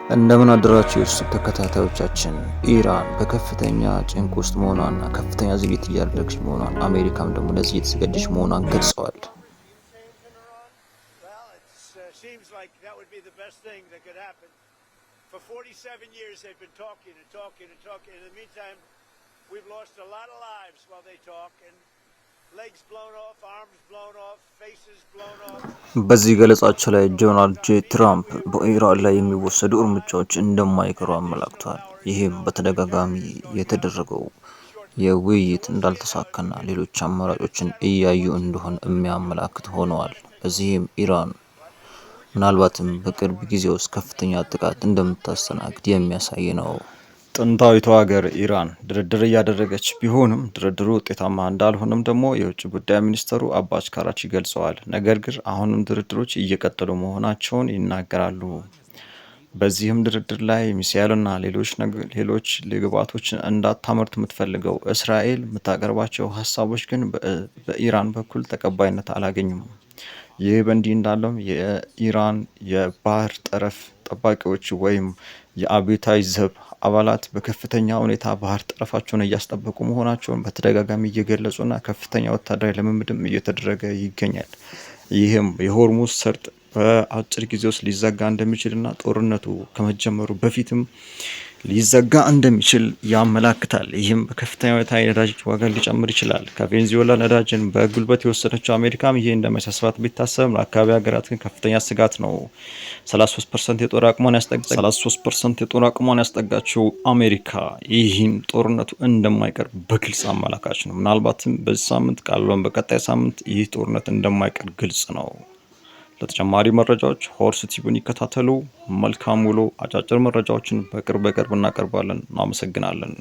እንደምን አደራችሁ የዩቲዩብ ተከታታዮቻችን። ኢራን በከፍተኛ ጭንቅ ውስጥ መሆኗንና ከፍተኛ ዝግጅት እያደረገች መሆኗን አሜሪካም ደግሞ ለዚህ የተዘጋጀች መሆኗን ገልጸዋል። በዚህ ገለጻቸው ላይ ዶናልድ ጄ ትራምፕ በኢራን ላይ የሚወሰዱ እርምጃዎች እንደማይቀሩ አመላክተዋል። ይህም በተደጋጋሚ የተደረገው የውይይት እንዳልተሳካና ሌሎች አማራጮችን እያዩ እንደሆነ የሚያመላክት ሆነዋል። በዚህም ኢራን ምናልባትም በቅርብ ጊዜ ውስጥ ከፍተኛ ጥቃት እንደምታስተናግድ የሚያሳይ ነው። ጥንታዊቷ ሀገር ኢራን ድርድር እያደረገች ቢሆንም ድርድሩ ውጤታማ እንዳልሆነም ደግሞ የውጭ ጉዳይ ሚኒስተሩ አባስ ካራቺ ገልጸዋል። ነገር ግን አሁንም ድርድሮች እየቀጠሉ መሆናቸውን ይናገራሉ። በዚህም ድርድር ላይ ሚሳኤልና ሌሎች ግብዓቶችን እንዳታመርት የምትፈልገው እስራኤል የምታቀርባቸው ሀሳቦች ግን በኢራን በኩል ተቀባይነት አላገኙም። ይህ በእንዲህ እንዳለም የኢራን የባህር ጠረፍ ጠባቂዎች ወይም የአብዮታዊ ዘብ አባላት በከፍተኛ ሁኔታ ባህር ጠረፋቸውን እያስጠበቁ መሆናቸውን በተደጋጋሚ እየገለጹና ከፍተኛ ወታደራዊ ልምምድም እየተደረገ ይገኛል። ይህም የሆርሙዝ ሰርጥ በአጭር ጊዜ ውስጥ ሊዘጋ እንደሚችልና ጦርነቱ ከመጀመሩ በፊትም ሊዘጋ እንደሚችል ያመላክታል። ይህም በከፍተኛ ሁኔታ የነዳጅ ዋጋ ሊጨምር ይችላል። ከቬንዙዌላ ነዳጅን በጉልበት የወሰደችው አሜሪካም ይሄ እንደማያሳስባት ቢታሰብም ለአካባቢ ሀገራት ግን ከፍተኛ ስጋት ነው። 33% የጦር አቅሟን ያስጠጋችው አሜሪካ ይህን ጦርነቱ እንደማይቀር በግልጽ አመላካች ነው። ምናልባትም በዚህ ሳምንት ካልሆነ በቀጣይ ሳምንት ይህ ጦርነት እንደማይቀር ግልጽ ነው። ለተጨማሪ መረጃዎች ሆርስ ቲቪን ይከታተሉ። መልካም ውሎ። አጫጭር መረጃዎችን በቅርብ እናቀርባለን። እናመሰግናለን።